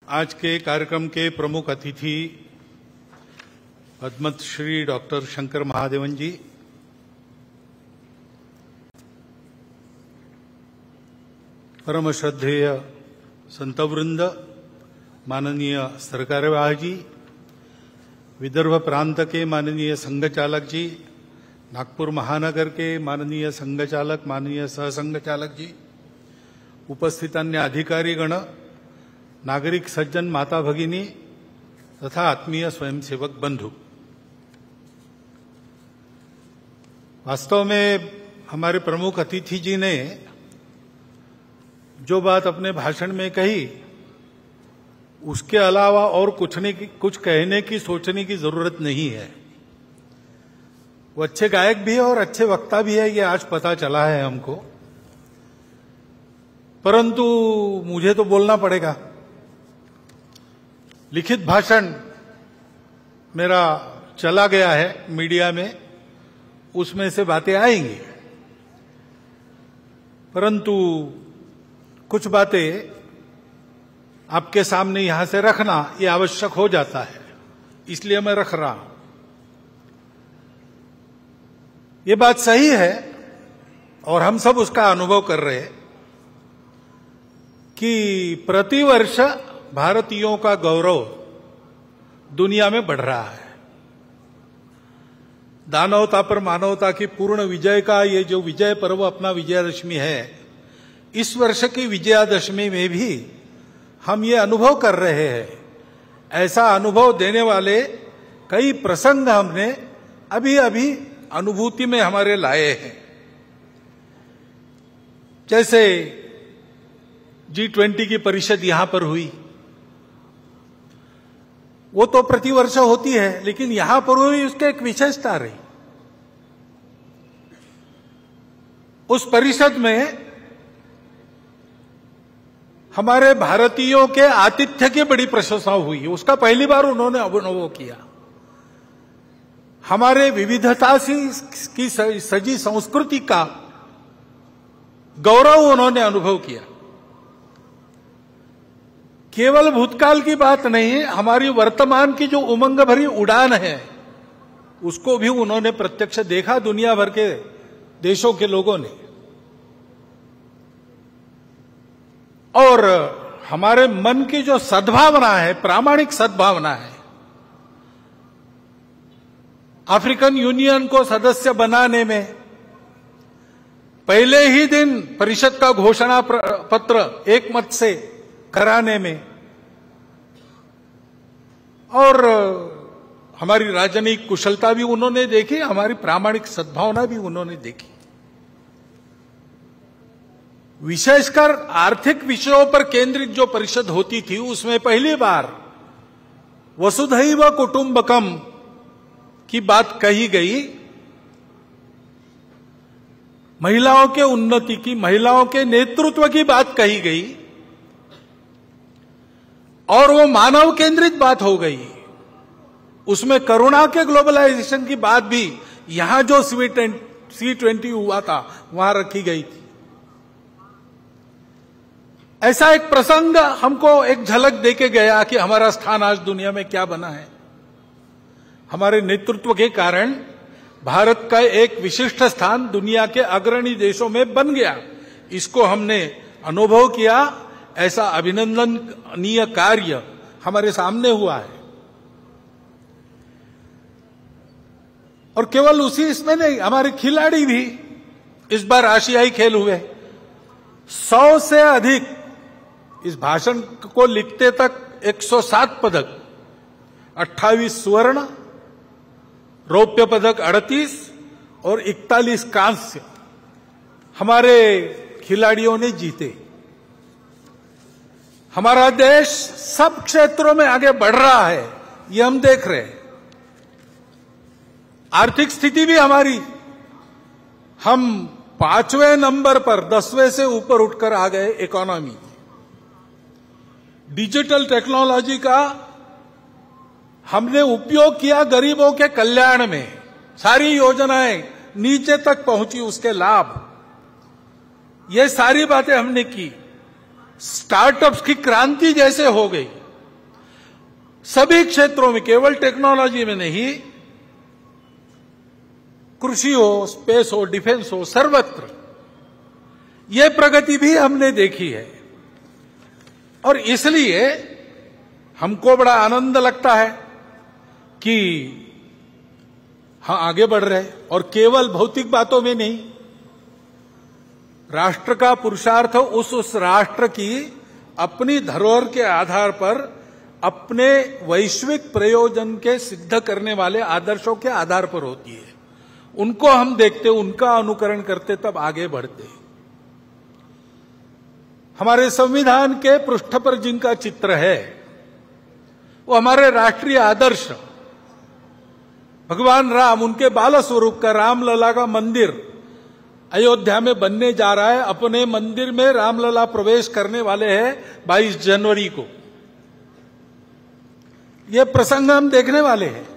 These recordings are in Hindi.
आज के कार्यक्रम के प्रमुख अतिथि पद्मश्री डॉक्टर शंकर महादेवन जी, परम श्रद्धेय संतवृंद, माननीय सरकारवाह जी, विदर्भ प्रांत के माननीय संघ चालक जी, नागपुर महानगर के माननीय संघ चालक, माननीय सहसंघ चालक जी, उपस्थित अन्य अधिकारीगण, नागरिक सज्जन, माता भगिनी तथा आत्मीय स्वयंसेवक बंधु, वास्तव में हमारे प्रमुख अतिथि जी ने जो बात अपने भाषण में कही, उसके अलावा और कुछ कहने की, सोचने की जरूरत नहीं है। वो अच्छे गायक भी है और अच्छे वक्ता भी है, ये आज पता चला है हमको, परंतु मुझे तो बोलना पड़ेगा। लिखित भाषण मेरा चला गया है मीडिया में, उसमें से बातें आएंगी, परंतु कुछ बातें आपके सामने यहां से रखना ये आवश्यक हो जाता है, इसलिए मैं रख रहा हूं। ये बात सही है और हम सब उसका अनुभव कर रहे हैं कि प्रतिवर्ष भारतीयों का गौरव दुनिया में बढ़ रहा है। दानवता पर मानवता की पूर्ण विजय का ये जो विजय पर्व अपना विजयादशमी है, इस वर्ष की विजयादशमी में भी हम ये अनुभव कर रहे हैं। ऐसा अनुभव देने वाले कई प्रसंग हमने अभी अभी अनुभूति में हमारे लाए हैं। जैसे G20 की परिषद यहां पर हुई, वो तो प्रतिवर्ष होती है, लेकिन यहां पर हुई उसके एक विशेषता रही। उस परिषद में हमारे भारतीयों के आतिथ्य की बड़ी प्रशंसा हुई, उसका पहली बार उन्होंने अनुभव किया। हमारे विविधता की सजी संस्कृति का गौरव उन्होंने अनुभव किया। केवल भूतकाल की बात नहीं है, हमारी वर्तमान की जो उमंग भरी उड़ान है, उसको भी उन्होंने प्रत्यक्ष देखा, दुनिया भर के देशों के लोगों ने। और हमारे मन की जो सद्भावना है, प्रामाणिक सद्भावना है, अफ्रीकन यूनियन को सदस्य बनाने में पहले ही दिन परिषद का घोषणा पत्र एक मत से कराने में, और हमारी राजनीतिक कुशलता भी उन्होंने देखी, हमारी प्रामाणिक सद्भावना भी उन्होंने देखी। विशेषकर आर्थिक विषयों पर केंद्रित जो परिषद होती थी, उसमें पहली बार वसुधैव कुटुंबकम की बात कही गई। महिलाओं के उन्नति की, महिलाओं के नेतृत्व की बात कही गई, और वो मानव केंद्रित बात हो गई। उसमें करुणा के ग्लोबलाइजेशन की बात भी यहां जो C20 हुआ था वहां रखी गई थी। ऐसा एक प्रसंग हमको एक झलक देके गया कि हमारा स्थान आज दुनिया में क्या बना है। हमारे नेतृत्व के कारण भारत का एक विशिष्ट स्थान दुनिया के अग्रणी देशों में बन गया। इसको हमने अनुभव किया। ऐसा अभिनंदनीय कार्य हमारे सामने हुआ है। और केवल उसी इसमें नहीं, हमारे खिलाड़ी भी इस बार आशियाई खेल हुए। 100 से अधिक, इस भाषण को लिखते तक 107 पदक, 28 स्वर्ण, रौप्य पदक 38 और 41 कांस्य हमारे खिलाड़ियों ने जीते। हमारा देश सब क्षेत्रों में आगे बढ़ रहा है, ये हम देख रहे हैं। आर्थिक स्थिति भी हमारी, हम 5वें नंबर पर 10वें से ऊपर उठकर आ गए इकोनॉमी। डिजिटल टेक्नोलॉजी का हमने उपयोग किया गरीबों के कल्याण में, सारी योजनाएं नीचे तक पहुंची, उसके लाभ, ये सारी बातें हमने की। स्टार्टअप्स की क्रांति जैसे हो गई, सभी क्षेत्रों में, केवल टेक्नोलॉजी में नहीं, कृषि हो, स्पेस हो, डिफेंस हो, सर्वत्र यह प्रगति भी हमने देखी है। और इसलिए हमको बड़ा आनंद लगता है कि हाँ, आगे बढ़ रहे हैं। और केवल भौतिक बातों में नहीं, राष्ट्र का पुरुषार्थ उस राष्ट्र की अपनी धरोहर के आधार पर अपने वैश्विक प्रयोजन के सिद्ध करने वाले आदर्शों के आधार पर होती है। उनको हम देखते, उनका अनुकरण करते, तब आगे बढ़ते। हमारे संविधान के पृष्ठ पर जिनका चित्र है वो हमारे राष्ट्रीय आदर्श भगवान राम, उनके बाल स्वरूप का रामलला का मंदिर अयोध्या में बनने जा रहा है। अपने मंदिर में रामलला प्रवेश करने वाले हैं 22 जनवरी को। यह प्रसंग हम देखने वाले हैं।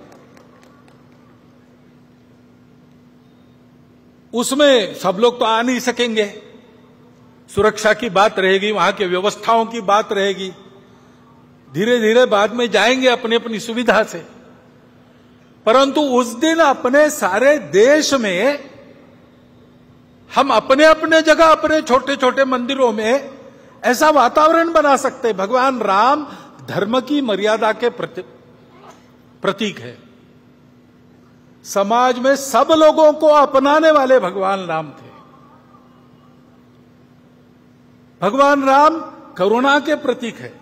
उसमें सब लोग तो आ नहीं सकेंगे, सुरक्षा की बात रहेगी, वहां के व्यवस्थाओं की बात रहेगी। धीरे धीरे बाद में जाएंगे अपनी अपनी सुविधा से। परंतु उस दिन अपने सारे देश में हम अपने अपने जगह, अपने छोटे छोटे मंदिरों में ऐसा वातावरण बना सकते हैं। भगवान राम धर्म की मर्यादा के प्रतीक है। समाज में सब लोगों को अपनाने वाले भगवान राम थे। भगवान राम करुणा के प्रतीक है।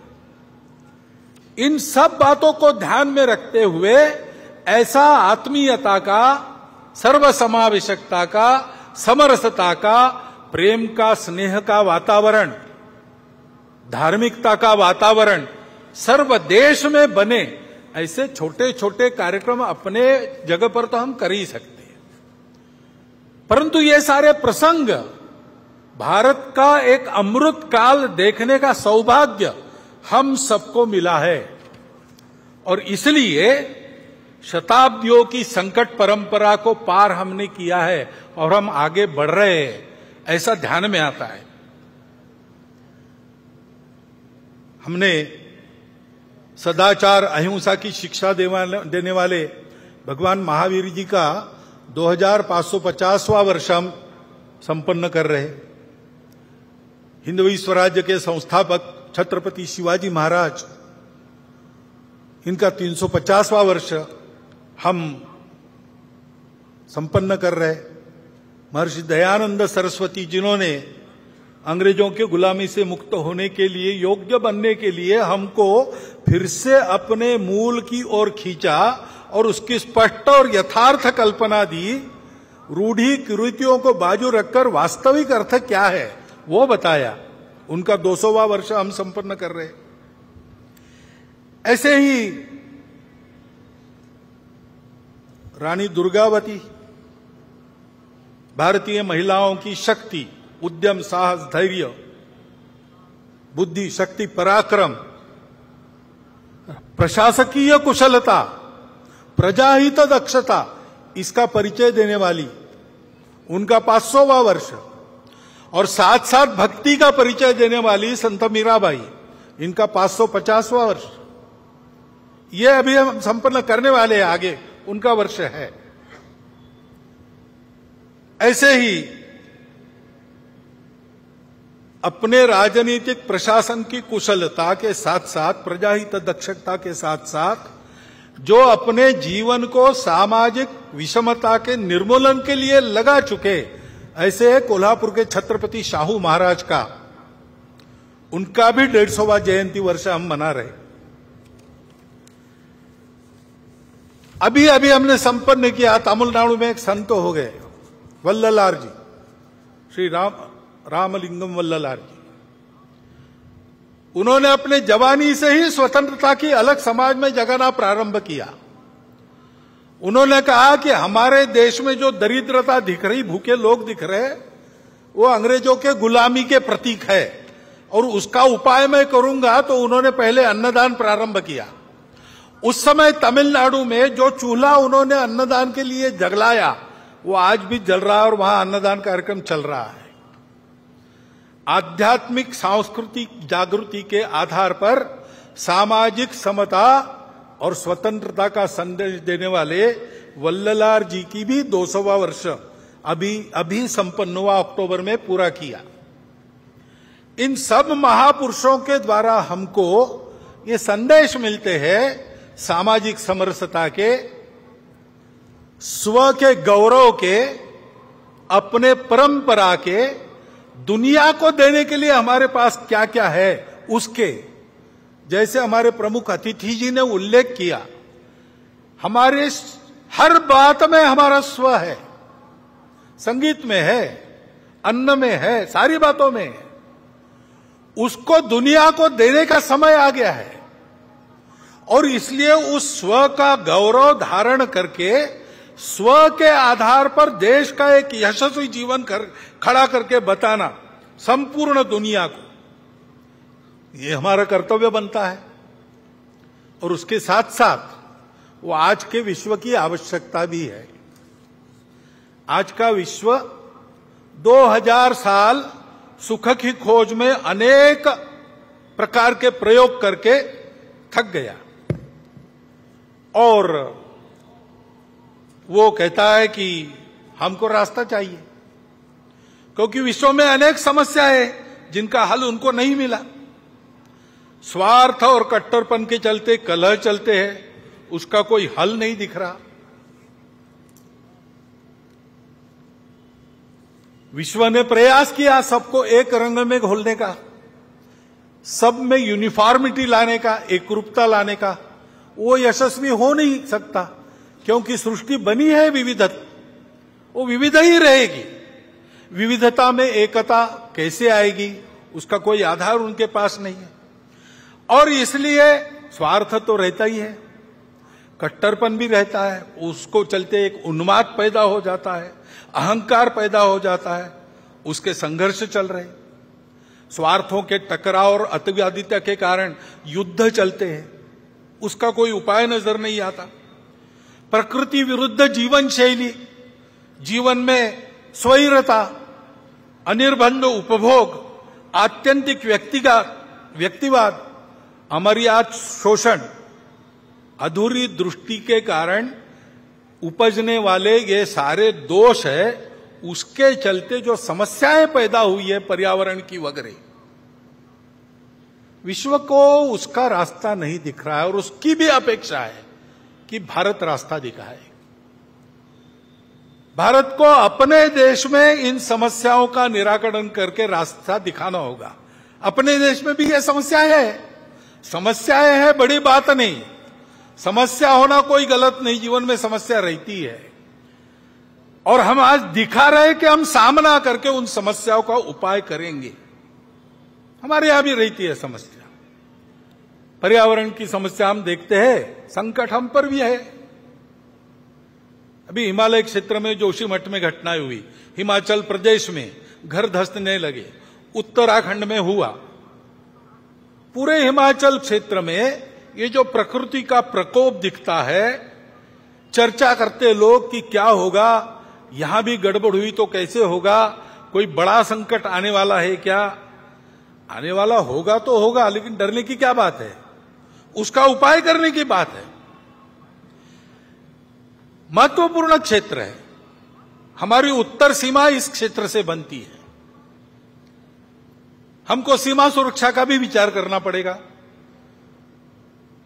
इन सब बातों को ध्यान में रखते हुए ऐसा आत्मीयता का, सर्वसमावेशकता का, समरसता का, प्रेम का, स्नेह का वातावरण, धार्मिकता का वातावरण सर्वदेश में बने, ऐसे छोटे छोटे कार्यक्रम अपने जगह पर तो हम कर ही सकते हैं। परंतु ये सारे प्रसंग भारत का एक अमृत काल देखने का सौभाग्य हम सबको मिला है। और इसलिए शताब्दियों की संकट परंपरा को पार हमने किया है और हम आगे बढ़ रहे हैं, ऐसा ध्यान में आता है। हमने सदाचार, अहिंसा की शिक्षा देने वाले भगवान महावीर जी का 2550वां वर्ष हम संपन्न कर रहे हैं। हिंदवी स्वराज्य के संस्थापक छत्रपति शिवाजी महाराज, इनका 350वां वर्ष हम संपन्न कर रहे। महर्षि दयानंद सरस्वती, जिन्होंने अंग्रेजों के गुलामी से मुक्त होने के लिए, योग्य बनने के लिए हमको फिर से अपने मूल की ओर खींचा और उसकी स्पष्ट और यथार्थ कल्पना दी। रूढ़ी कुरीतियों को बाजू रखकर वास्तविक अर्थ क्या है वो बताया। उनका 200वां वर्ष हम संपन्न कर रहे। ऐसे ही रानी दुर्गावती, भारतीय महिलाओं की शक्ति, उद्यम, साहस, धैर्य, बुद्धि, शक्ति, पराक्रम, प्रशासकीय कुशलता, प्रजाहित दक्षता, इसका परिचय देने वाली, उनका 500वां वर्ष। और साथ साथ भक्ति का परिचय देने वाली संत मीराबाई, इनका 550वां वर्ष। ये अभी हम संपन्न करने वाले हैं, आगे उनका वर्ष है। ऐसे ही अपने राजनीतिक प्रशासन की कुशलता के साथ साथ, प्रजाहित दक्षता के साथ साथ, जो अपने जीवन को सामाजिक विषमता के निर्मूलन के लिए लगा चुके, ऐसे कोल्हापुर के छत्रपति शाहू महाराज का, उनका भी 150वां जयंती वर्ष हम मना रहे। अभी अभी हमने संपन्न किया, तमिलनाडु में एक संत हो गए, वल्ललार जी, श्री रामलिंगम वल्ललार जी। उन्होंने अपने जवानी से ही स्वतंत्रता की अलग समाज में जगाना प्रारंभ किया। उन्होंने कहा कि हमारे देश में जो दरिद्रता दिख रही, भूखे लोग दिख रहे, वो अंग्रेजों के गुलामी के प्रतीक है और उसका उपाय मैं करूंगा। तो उन्होंने पहले अन्नदान प्रारंभ किया। उस समय तमिलनाडु में जो चूल्हा उन्होंने अन्नदान के लिए जलाया, वो आज भी जल रहा है और वहां अन्नदान कार्यक्रम चल रहा है। आध्यात्मिक सांस्कृतिक जागृति के आधार पर सामाजिक समता, और स्वतंत्रता का संदेश देने वाले वल्ललार जी की भी 200वां वर्ष अभी संपन्न हुआ, अक्टूबर में पूरा किया। इन सब महापुरुषों के द्वारा हमको ये संदेश मिलते हैं सामाजिक समरसता के, स्व के गौरव के, अपने परंपरा के, दुनिया को देने के लिए हमारे पास क्या क्या है उसके। जैसे हमारे प्रमुख अतिथि जी ने उल्लेख किया, हमारे हर बात में हमारा स्व है, संगीत में है, अन्न में है, सारी बातों में है। उसको दुनिया को देने का समय आ गया है और इसलिए उस स्व का गौरव धारण करके स्व के आधार पर देश का एक यशस्वी जीवन खड़ा करके बताना संपूर्ण दुनिया को, ये हमारा कर्तव्य बनता है। और उसके साथ साथ वो आज के विश्व की आवश्यकता भी है। आज का विश्व 2000 साल सुख की खोज में अनेक प्रकार के प्रयोग करके थक गया और वो कहता है कि हमको रास्ता चाहिए, क्योंकि विश्व में अनेक समस्याएं जिनका हल उनको नहीं मिला। स्वार्थ और कट्टरपन के चलते कलह चलते हैं, उसका कोई हल नहीं दिख रहा। विश्व ने प्रयास किया सबको एक रंग में घोलने का, सब में यूनिफॉर्मिटी लाने का, एकरूपता लाने का। वो यशस्वी हो नहीं सकता, क्योंकि सृष्टि बनी है विविधता, वो विविध ही रहेगी। विविधता में एकता कैसे आएगी, उसका कोई आधार उनके पास नहीं है। और इसलिए स्वार्थ तो रहता ही है, कट्टरपन भी रहता है, उसको चलते एक उन्माद पैदा हो जाता है, अहंकार पैदा हो जाता है, उसके संघर्ष चल रहे। स्वार्थों के टकराव और अतिवादिता के कारण युद्ध चलते हैं, उसका कोई उपाय नजर नहीं आता। प्रकृति विरुद्ध जीवन शैली, जीवन में स्वैरता, अनिर्बंध उपभोग, आत्यंतिक व्यक्तिवाद, अमर्याद शोषण, अधूरी दृष्टि के कारण उपजने वाले ये सारे दोष है, उसके चलते जो समस्याएं पैदा हुई है पर्यावरण की वगैरह, विश्व को उसका रास्ता नहीं दिख रहा है और उसकी भी अपेक्षा है कि भारत रास्ता दिखाए। भारत को अपने देश में इन समस्याओं का निराकरण करके रास्ता दिखाना होगा। अपने देश में भी ये समस्याएं है, बड़ी बात नहीं। समस्या होना कोई गलत नहीं, जीवन में समस्या रहती है और हम आज दिखा रहे कि हम सामना करके उन समस्याओं का उपाय करेंगे। हमारे यहां भी रहती है समस्या, पर्यावरण की समस्या हम देखते हैं, संकट हम पर भी है। अभी हिमालय क्षेत्र में जोशीमठ में घटनाएं हुई, हिमाचल प्रदेश में घर धंसने लगे, उत्तराखंड में हुआ। पूरे हिमाचल क्षेत्र में ये जो प्रकृति का प्रकोप दिखता है, चर्चा करते लोग कि क्या होगा, यहां भी गड़बड़ हुई तो कैसे होगा, कोई बड़ा संकट आने वाला है क्या? आने वाला होगा तो होगा, लेकिन डरने की क्या बात है, उसका उपाय करने की बात है। महत्वपूर्ण क्षेत्र है, हमारी उत्तर सीमा इस क्षेत्र से बनती है। हमको सीमा सुरक्षा का भी विचार करना पड़ेगा।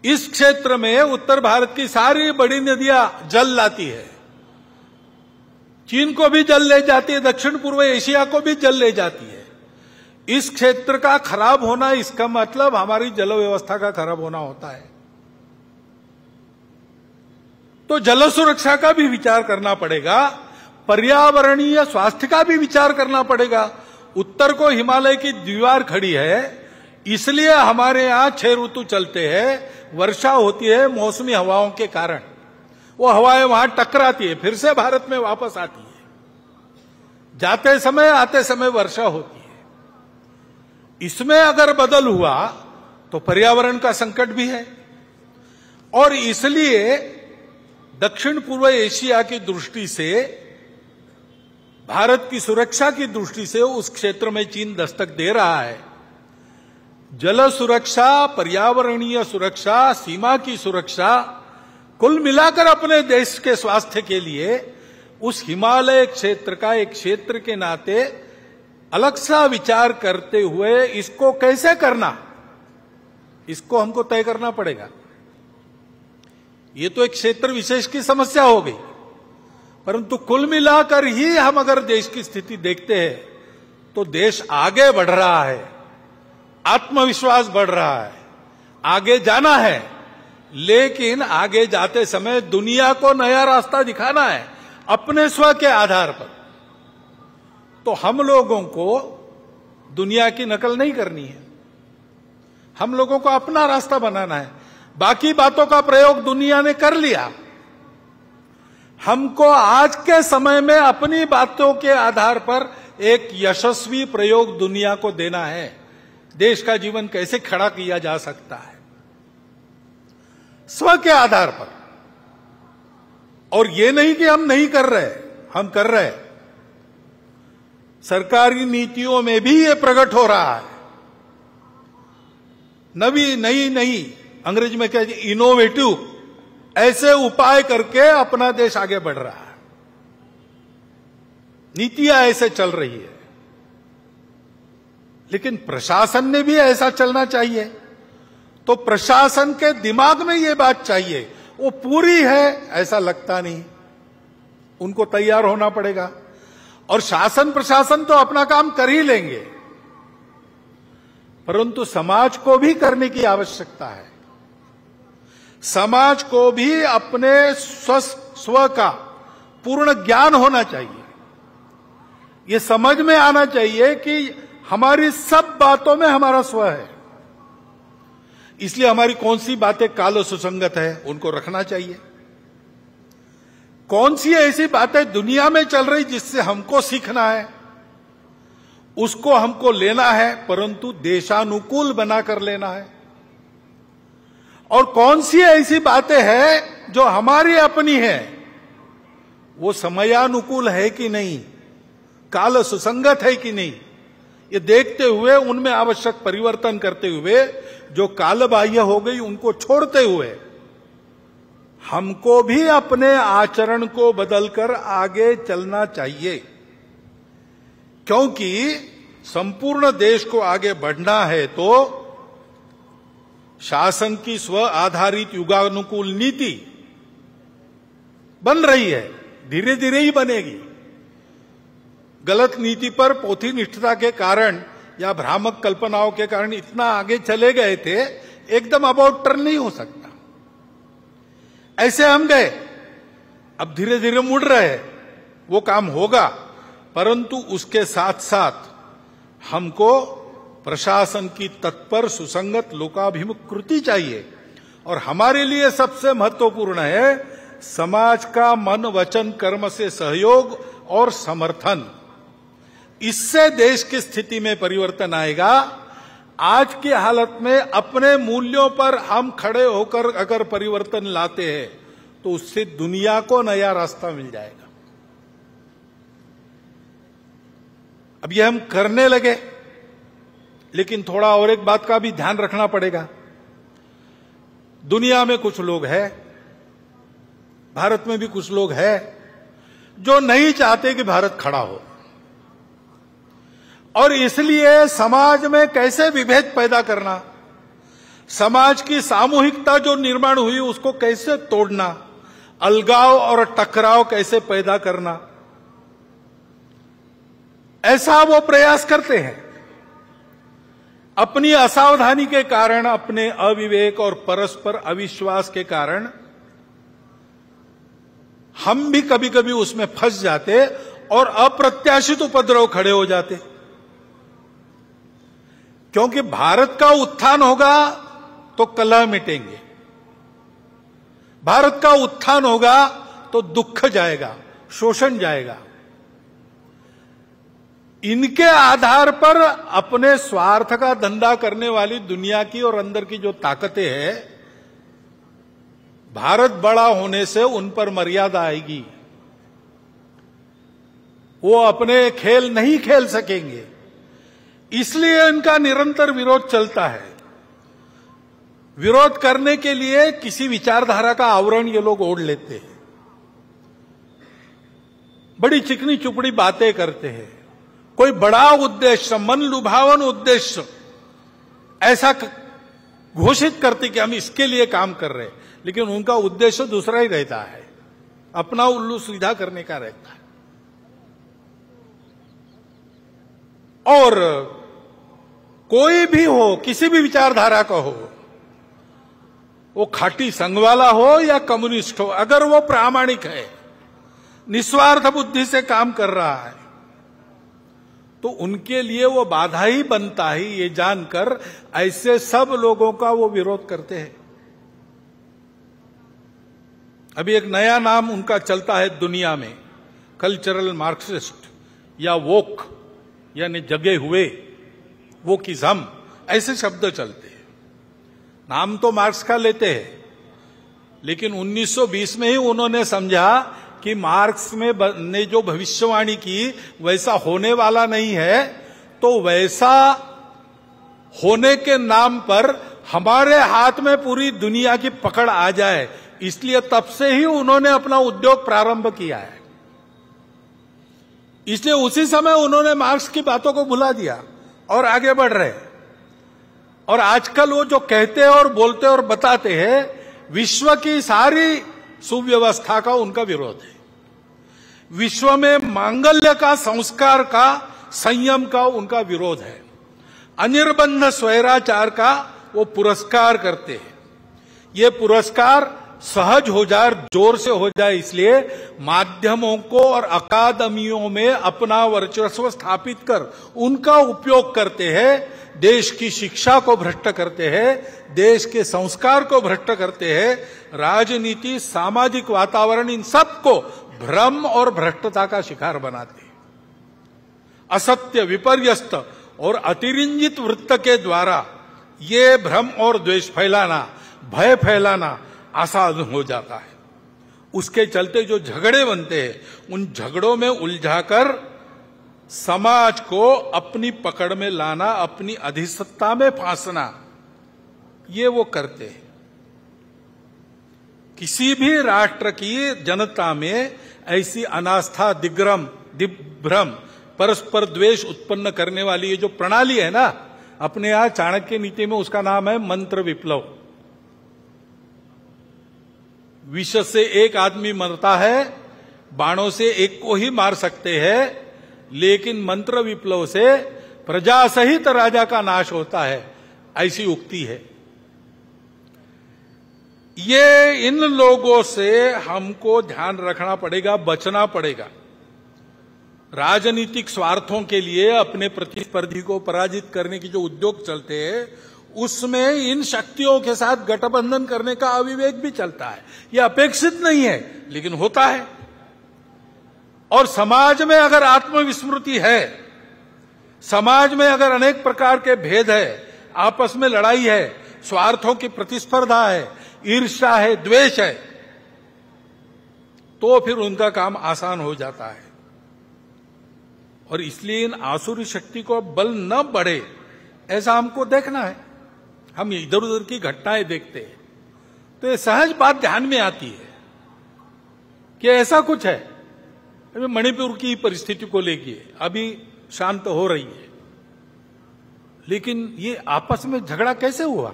इस क्षेत्र में उत्तर भारत की सारी बड़ी नदियां जल लाती है, चीन को भी जल ले जाती है, दक्षिण पूर्व एशिया को भी जल ले जाती है। इस क्षेत्र का खराब होना, इसका मतलब हमारी जल व्यवस्था का खराब होना होता है। तो जल सुरक्षा का भी विचार करना पड़ेगा, पर्यावरणीय स्वास्थ्य का भी विचार करना पड़ेगा। उत्तर को हिमालय की दीवार खड़ी है, इसलिए हमारे यहां 6 ऋतु चलते हैं। वर्षा होती है मौसमी हवाओं के कारण, वो हवाएं वहां टकराती है, फिर से भारत में वापस आती है। जाते समय आते समय वर्षा होती है। इसमें अगर बदल हुआ तो पर्यावरण का संकट भी है और इसलिए दक्षिण पूर्व एशिया की दृष्टि से, भारत की सुरक्षा की दृष्टि से उस क्षेत्र में चीन दस्तक दे रहा है। जल सुरक्षा, पर्यावरणीय सुरक्षा, सीमा की सुरक्षा, कुल मिलाकर अपने देश के स्वास्थ्य के लिए उस हिमालय क्षेत्र का एक क्षेत्र के नाते अलग सा विचार करते हुए इसको कैसे करना, इसको हमको तय करना पड़ेगा। ये तो एक क्षेत्र विशेष की समस्या हो गई, परंतु कुल मिलाकर ही हम अगर देश की स्थिति देखते हैं तो देश आगे बढ़ रहा है, आत्मविश्वास बढ़ रहा है, आगे जाना है, लेकिन आगे जाते समय दुनिया को नया रास्ता दिखाना है अपने स्व के आधार पर। तो हम लोगों को दुनिया की नकल नहीं करनी है, हम लोगों को अपना रास्ता बनाना है। बाकी बातों का प्रयोग दुनिया ने कर लिया, हमको आज के समय में अपनी बातों के आधार पर एक यशस्वी प्रयोग दुनिया को देना है। देश का जीवन कैसे खड़ा किया जा सकता है स्व के आधार पर, और ये नहीं कि हम नहीं कर रहे, हम कर रहे। सरकारी नीतियों में भी ये प्रकट हो रहा है। नई अंग्रेजी में क्या, इनोवेटिव ऐसे उपाय करके अपना देश आगे बढ़ रहा है, नीतियां ऐसे चल रही है। लेकिन प्रशासन ने भी ऐसा चलना चाहिए। तो प्रशासन के दिमाग में ये बात चाहिए, वो पूरी है ऐसा लगता नहीं, उनको तैयार होना पड़ेगा। और शासन प्रशासन तो अपना काम कर ही लेंगे, परंतु समाज को भी करने की आवश्यकता है। समाज को भी अपने स्व का पूर्ण ज्ञान होना चाहिए। ये समझ में आना चाहिए कि हमारी सब बातों में हमारा स्व है, इसलिए हमारी कौन सी बातें काल सुसंगत है उनको रखना चाहिए। कौन सी ऐसी बातें दुनिया में चल रही जिससे हमको सीखना है उसको हमको लेना है, परंतु देशानुकूल बनाकर लेना है। और कौन सी ऐसी बातें हैं जो हमारी अपनी है, वो समयानुकूल है कि नहीं, काल सुसंगत है कि नहीं, ये देखते हुए उनमें आवश्यक परिवर्तन करते हुए, जो काल बाह्य हो गई उनको छोड़ते हुए हमको भी अपने आचरण को बदलकर आगे चलना चाहिए। क्योंकि संपूर्ण देश को आगे बढ़ना है तो शासन की स्व आधारित युगानुकूल नीति बन रही है, धीरे धीरे ही बनेगी। गलत नीति पर पोथीनिष्ठता के कारण या भ्रामक कल्पनाओं के कारण इतना आगे चले गए थे, एकदम अबाउट टर्न नहीं हो सकता। ऐसे हम गए, अब धीरे धीरे मुड़ रहे हैं, वो काम होगा, परंतु उसके साथ साथ हमको प्रशासन की तत्पर सुसंगत लोकाभिमुख कृति चाहिए। और हमारे लिए सबसे महत्वपूर्ण है समाज का मन वचन कर्म से सहयोग और समर्थन। इससे देश की स्थिति में परिवर्तन आएगा। आज की हालत में अपने मूल्यों पर हम खड़े होकर अगर परिवर्तन लाते हैं तो उससे दुनिया को नया रास्ता मिल जाएगा। अब ये हम करने लगे, लेकिन थोड़ा और एक बात का भी ध्यान रखना पड़ेगा। दुनिया में कुछ लोग हैं, भारत में भी कुछ लोग हैं जो नहीं चाहते कि भारत खड़ा हो, और इसलिए समाज में कैसे विभेद पैदा करना, समाज की सामूहिकता जो निर्माण हुई उसको कैसे तोड़ना, अलगाव और टकराव कैसे पैदा करना, ऐसा वो प्रयास करते हैं। अपनी असावधानी के कारण, अपने अविवेक और परस्पर अविश्वास के कारण हम भी कभी कभी उसमें फंस जाते और अप्रत्याशित उपद्रव खड़े हो जाते। क्योंकि भारत का उत्थान होगा तो कलह मिटेंगे, भारत का उत्थान होगा तो दुख जाएगा, शोषण जाएगा। इनके आधार पर अपने स्वार्थ का धंधा करने वाली दुनिया की और अंदर की जो ताकतें हैं, भारत बड़ा होने से उन पर मर्यादा आएगी, वो अपने खेल नहीं खेल सकेंगे। इसलिए इनका निरंतर विरोध चलता है। विरोध करने के लिए किसी विचारधारा का आवरण ये लोग ओढ़ लेते हैं, बड़ी चिकनी चुपड़ी बातें करते हैं, कोई बड़ा उद्देश्य, मन लुभावन उद्देश्य ऐसा घोषित करते कि हम इसके लिए काम कर रहे हैं, लेकिन उनका उद्देश्य दूसरा ही रहता है, अपना उल्लू सीधा करने का रहता है। और कोई भी हो, किसी भी विचारधारा का हो, वो खाटी संघ वाला हो या कम्युनिस्ट हो, अगर वो प्रामाणिक है, निस्वार्थ बुद्धि से काम कर रहा है, तो उनके लिए वो बाधा ही बनता है। ये जानकर ऐसे सब लोगों का वो विरोध करते हैं। अभी एक नया नाम उनका चलता है दुनिया में, कल्चरल मार्क्सिस्ट या वोक, यानी जगे हुए, वोकिज्म, ऐसे शब्द चलते हैं। नाम तो मार्क्स का लेते हैं, लेकिन 1920 में ही उन्होंने समझा कि मार्क्स ने जो भविष्यवाणी की वैसा होने वाला नहीं है, तो वैसा होने के नाम पर हमारे हाथ में पूरी दुनिया की पकड़ आ जाए, इसलिए तब से ही उन्होंने अपना उद्योग प्रारंभ किया है। इसलिए उसी समय उन्होंने मार्क्स की बातों को भुला दिया और आगे बढ़ रहे। और आजकल वो जो कहते और बोलते और बताते हैं, विश्व की सारी सुव्यवस्था का उनका विरोध है। विश्व में मांगल्य का, संस्कार का, संयम का उनका विरोध है। अनिर्बंध स्वैराचार का वो पुरस्कार करते हैं। ये पुरस्कार सहज हो जाए, जोर से हो जाए, इसलिए माध्यमों को और अकादमियों में अपना वर्चस्व स्थापित कर उनका उपयोग करते हैं। देश की शिक्षा को भ्रष्ट करते हैं, देश के संस्कार को भ्रष्ट करते हैं, राजनीति, सामाजिक वातावरण, इन सबको भ्रम और भ्रष्टता का शिकार बनाते हैं। असत्य, विपर्यस्त और अतिरंजित वृत्त के द्वारा ये भ्रम और द्वेष फैलाना, भय फैलाना आसान हो जाता है। उसके चलते जो झगड़े बनते हैं, उन झगड़ों में उलझाकर समाज को अपनी पकड़ में लाना, अपनी अधिसत्ता में फांसना, ये वो करते हैं। किसी भी राष्ट्र की जनता में ऐसी अनास्था, दिग्भ्रम, परस्पर द्वेष उत्पन्न करने वाली ये जो प्रणाली है ना, अपने यहां चाणक्य नीति में उसका नाम है मंत्र विप्लव। विष से एक आदमी मरता है, बाणों से एक को ही मार सकते हैं, लेकिन मंत्र विप्लव से प्रजा सहित राजा का नाश होता है, ऐसी उक्ति है। ये इन लोगों से हमको ध्यान रखना पड़ेगा, बचना पड़ेगा। राजनीतिक स्वार्थों के लिए अपने प्रतिस्पर्धी को पराजित करने की जो उद्योग चलते हैं, उसमें इन शक्तियों के साथ गठबंधन करने का अविवेक भी चलता है। यह अपेक्षित नहीं है, लेकिन होता है। और समाज में अगर आत्मविस्मृति है, समाज में अगर अनेक प्रकार के भेद है, आपस में लड़ाई है, स्वार्थों की प्रतिस्पर्धा है, ईर्ष्या है, द्वेष है, तो फिर उनका काम आसान हो जाता है। और इसलिए इन आसुरी शक्ति को बल न बढ़े, ऐसा हमको देखना है। हम इधर उधर की घटनाएं देखते हैं तो ये सहज बात ध्यान में आती है कि ऐसा कुछ है। अभी मणिपुर की परिस्थिति को लेकर अभी शांत हो रही है, लेकिन ये आपस में झगड़ा कैसे हुआ?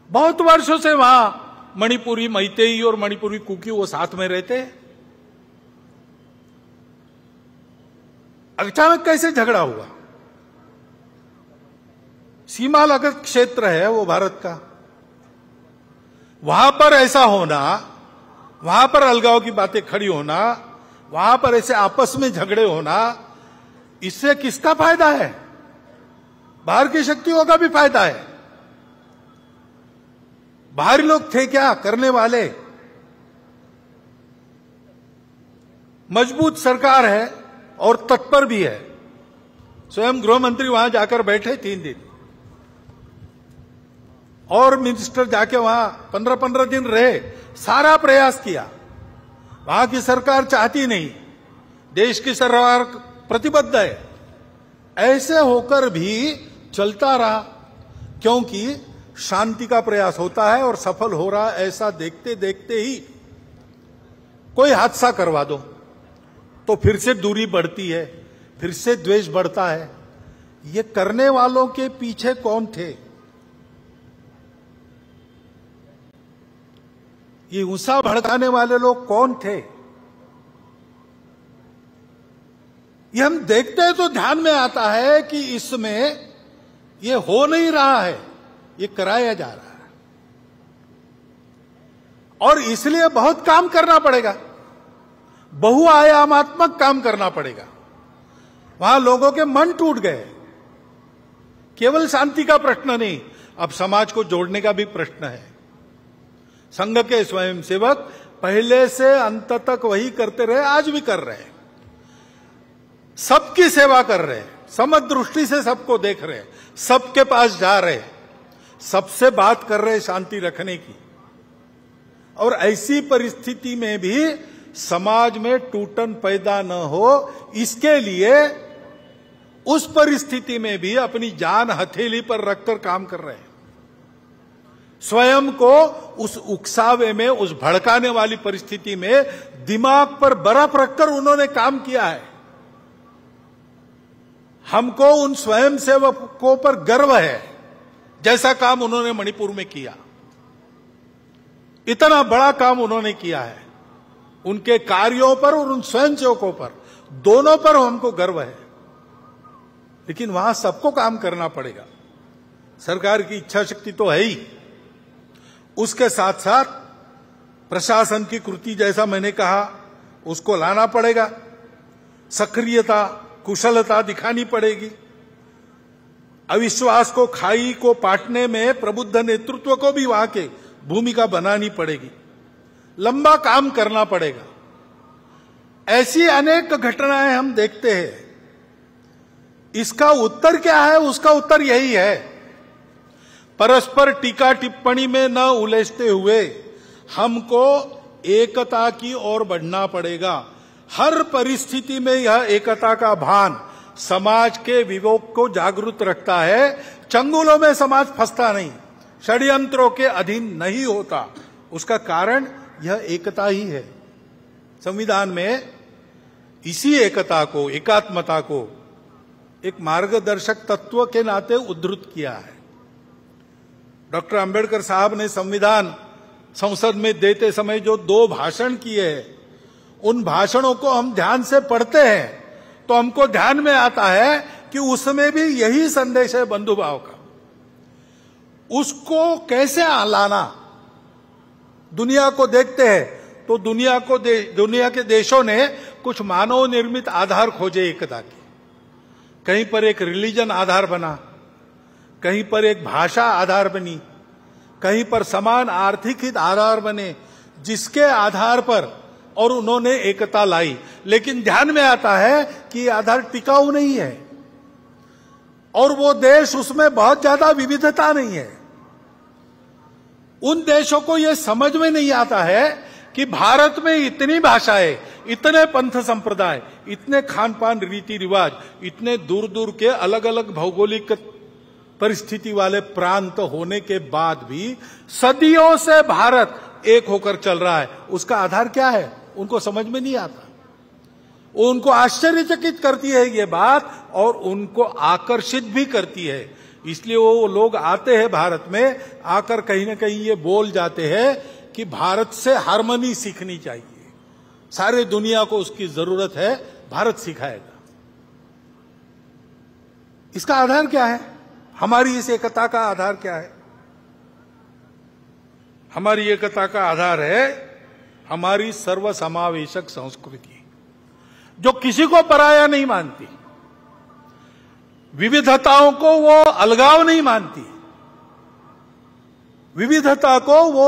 बहुत वर्षों से वहां मणिपुरी मैतेई और मणिपुरी कुकी वो साथ में रहते हैं, अचानक कैसे झगड़ा हुआ? सीमा लगत क्षेत्र है वो भारत का, वहां पर ऐसा होना, वहां पर अलगाव की बातें खड़ी होना, वहां पर ऐसे आपस में झगड़े होना, इससे किसका फायदा है? बाहर की शक्तियों का भी फायदा है। बाहरी लोग थे क्या करने वाले? मजबूत सरकार है और तत्पर भी है। स्वयं गृह मंत्री वहां जाकर बैठे 3 दिन, और मिनिस्टर जाके वहां 15-15 दिन रहे, सारा प्रयास किया। वहां की सरकार चाहती नहीं, देश की सरकार प्रतिबद्ध है, ऐसे होकर भी चलता रहा, क्योंकि शांति का प्रयास होता है और सफल हो रहा ऐसा देखते देखते ही कोई हादसा करवा दो तो फिर से दूरी बढ़ती है, फिर से द्वेष बढ़ता है। ये करने वालों के पीछे कौन थे? ये गुस्सा भड़काने वाले लोग कौन थे? ये हम देखते हैं तो ध्यान में आता है कि इसमें ये हो नहीं रहा है, ये कराया जा रहा है, और इसलिए बहुत काम करना पड़ेगा, बहुआयामात्मक काम करना पड़ेगा। वहां लोगों के मन टूट गए। केवल शांति का प्रश्न नहीं, अब समाज को जोड़ने का भी प्रश्न है। संघ के स्वयंसेवक पहले से अंत तक वही करते रहे, आज भी कर रहे हैं। सबकी सेवा कर रहे हैं, समदृष्टि से सबको देख रहे हैं, सबके पास जा रहे हैं, सबसे बात कर रहे हैं शांति रखने की। और ऐसी परिस्थिति में भी समाज में टूटन पैदा न हो, इसके लिए उस परिस्थिति में भी अपनी जान हथेली पर रखकर काम कर रहे हैं। स्वयं को उस उकसावे में, उस भड़काने वाली परिस्थिति में दिमाग पर बर्फ रखकर उन्होंने काम किया है। हमको उन स्वयंसेवकों पर गर्व है, जैसा काम उन्होंने मणिपुर में किया। इतना बड़ा काम उन्होंने किया है। उनके कार्यों पर और उन स्वयंसेवकों पर, दोनों पर हमको गर्व है। लेकिन वहां सबको काम करना पड़ेगा। सरकार की इच्छा शक्ति तो है ही, उसके साथ साथ प्रशासन की कृति, जैसा मैंने कहा, उसको लाना पड़ेगा। सक्रियता, कुशलता दिखानी पड़ेगी। अविश्वास को, खाई को पाटने में प्रबुद्ध नेतृत्व को भी वहां के भूमिका बनानी पड़ेगी। लंबा काम करना पड़ेगा। ऐसी अनेक घटनाएं हम देखते हैं। इसका उत्तर क्या है? उसका उत्तर यही है, परस्पर टीका टिप्पणी में न उलझते हुए हमको एकता की ओर बढ़ना पड़ेगा। हर परिस्थिति में यह एकता का भान समाज के विवेक को जागरूक रखता है। चंगुलों में समाज फंसता नहीं, षड्यंत्रों के अधीन नहीं होता। उसका कारण यह एकता ही है। संविधान में इसी एकता को, एकात्मता को एक मार्गदर्शक तत्व के नाते उद्धृत किया है। डॉक्टर अंबेडकर साहब ने संविधान संसद में देते समय जो 2 भाषण किए हैं, उन भाषणों को हम ध्यान से पढ़ते हैं तो हमको ध्यान में आता है कि उसमें भी यही संदेश है बंधुभाव का। उसको कैसे लाना? दुनिया को देखते हैं तो दुनिया के देशों ने कुछ मानव निर्मित आधार खोजे एकता के। कहीं पर एक रिलीजन आधार बना, कहीं पर एक भाषा आधार बनी, कहीं पर समान आर्थिक हित आधार बने, जिसके आधार पर और उन्होंने एकता लाई। लेकिन ध्यान में आता है कि ये आधार टिकाऊ नहीं है, और वो देश, उसमें बहुत ज्यादा विविधता नहीं है। उन देशों को यह समझ में नहीं आता है कि भारत में इतनी भाषाएं, इतने पंथ संप्रदाय, इतने खान पान रीति रिवाज, इतने दूर दूर के अलग अलग भौगोलिक परिस्थिति वाले प्रांत होने के बाद भी सदियों से भारत एक होकर चल रहा है। उसका आधार क्या है? उनको समझ में नहीं आता। उनको आश्चर्यचकित करती है ये बात, और उनको आकर्षित भी करती है। इसलिए वो लोग आते हैं भारत में, आकर कहीं ना कहीं ये बोल जाते हैं कि भारत से हार्मनी सीखनी चाहिए, सारे दुनिया को उसकी जरूरत है, भारत सिखाएगा। इसका आधार क्या है? हमारी इस एकता का आधार क्या है? हमारी एकता का आधार है हमारी सर्वसमावेशक संस्कृति, जो किसी को पराया नहीं मानती, विविधताओं को वो अलगाव नहीं मानती, विविधता को वो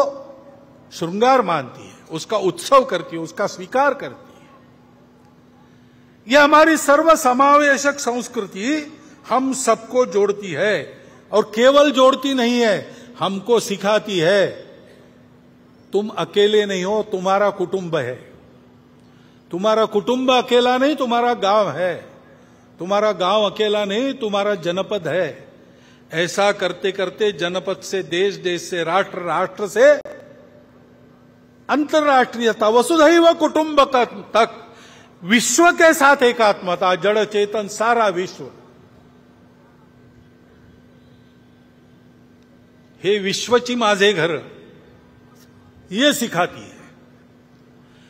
श्रृंगार मानती है, उसका उत्सव करती है, उसका स्वीकार करती है। यह हमारी सर्वसमावेशक संस्कृति हम सबको जोड़ती है, और केवल जोड़ती नहीं है, हमको सिखाती है तुम अकेले नहीं हो, तुम्हारा कुटुंब है। तुम्हारा कुटुंब अकेला नहीं, तुम्हारा गांव है, तुम्हारा गांव अकेला नहीं, तुम्हारा जनपद है। ऐसा करते करते जनपद से देश, देश से राष्ट्र, राष्ट्र से अंतरराष्ट्रीयता, वसुधैव कुटुंबकम तक विश्व के साथ एकात्मता, जड़ चेतन सारा विश्व। हे विश्वची माझे घर, ये सिखाती है।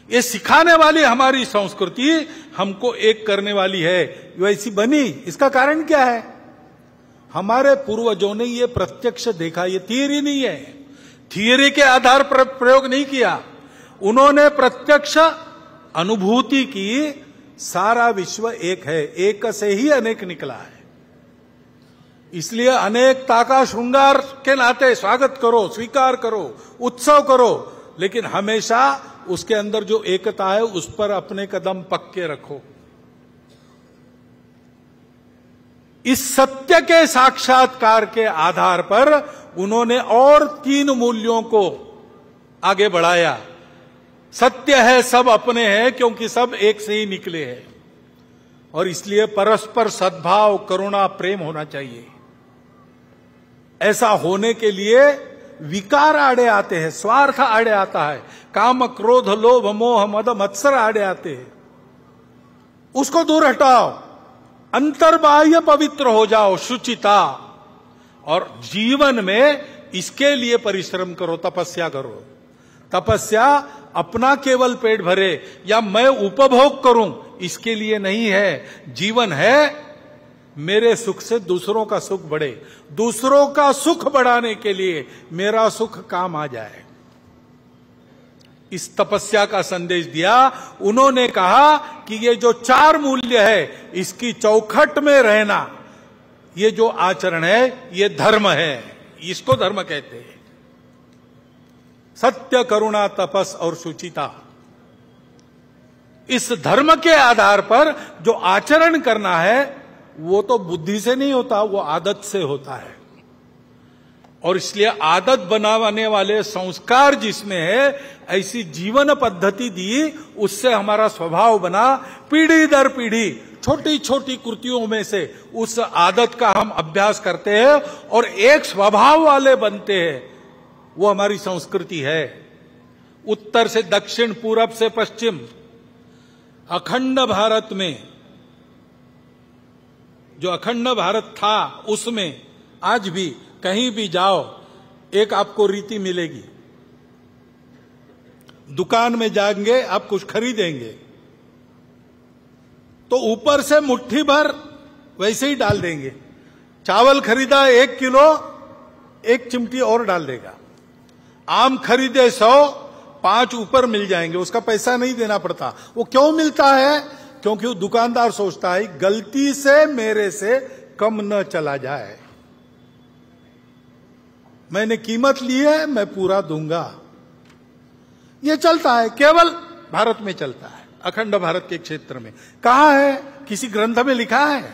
ये सिखाने वाली हमारी संस्कृति हमको एक करने वाली है, वैसी बनी। इसका कारण क्या है? हमारे पूर्वजों ने ये प्रत्यक्ष देखा। ये थियरी नहीं है, थियरी के आधार पर प्रयोग नहीं किया, उन्होंने प्रत्यक्ष अनुभूति की। सारा विश्व एक है, एक से ही अनेक निकला है। इसलिए अनेकता का श्रृंगार के नाते स्वागत करो, स्वीकार करो, उत्सव करो, लेकिन हमेशा उसके अंदर जो एकता है उस पर अपने कदम पक्के रखो। इस सत्य के साक्षात्कार के आधार पर उन्होंने और 3 मूल्यों को आगे बढ़ाया। सत्य है, सब अपने हैं, क्योंकि सब एक से ही निकले हैं। और इसलिए परस्पर सद्भाव, करुणा, प्रेम होना चाहिए। ऐसा होने के लिए विकार आड़े आते हैं, स्वार्थ आड़े आता है, काम, क्रोध, लोभ, मोह, मद, मत्सर आड़े आते हैं। उसको दूर हटाओ, अंतर्बाह्य पवित्र हो जाओ, शुचिता। और जीवन में इसके लिए परिश्रम करो, तपस्या करो। तपस्या अपना केवल पेट भरे या मैं उपभोग करूं, इसके लिए नहीं है। जीवन है मेरे सुख से दूसरों का सुख बढ़े, दूसरों का सुख बढ़ाने के लिए मेरा सुख काम आ जाए। इस तपस्या का संदेश दिया। उन्होंने कहा कि ये जो 4 मूल्य है, इसकी चौखट में रहना, ये जो आचरण है, ये धर्म है। इसको धर्म कहते हैं। सत्य, करुणा, तपस और शुचिता। इस धर्म के आधार पर जो आचरण करना है वो तो बुद्धि से नहीं होता, वो आदत से होता है। और इसलिए आदत बनाने वाले संस्कार जिसमें है, ऐसी जीवन पद्धति दी, उससे हमारा स्वभाव बना। पीढ़ी दर पीढ़ी छोटी छोटी कृतियों में से उस आदत का हम अभ्यास करते हैं और एक स्वभाव वाले बनते हैं। वो हमारी संस्कृति है। उत्तर से दक्षिण, पूरब से पश्चिम, अखंड भारत में, जो अखंड भारत था, उसमें आज भी कहीं भी जाओ एक आपको रीति मिलेगी। दुकान में जाएंगे, आप कुछ खरीदेंगे तो ऊपर से मुट्ठी भर वैसे ही डाल देंगे। चावल खरीदा 1 किलो, 1 चिमटी और डाल देगा। आम खरीदे 100, 5 ऊपर मिल जाएंगे, उसका पैसा नहीं देना पड़ता। वो क्यों मिलता है? क्योंकि वो दुकानदार सोचता है गलती से मेरे से कम न चला जाए, मैंने कीमत ली है, मैं पूरा दूंगा। ये चलता है, केवल भारत में चलता है, अखंड भारत के क्षेत्र में। कहां है? किसी ग्रंथ में लिखा है?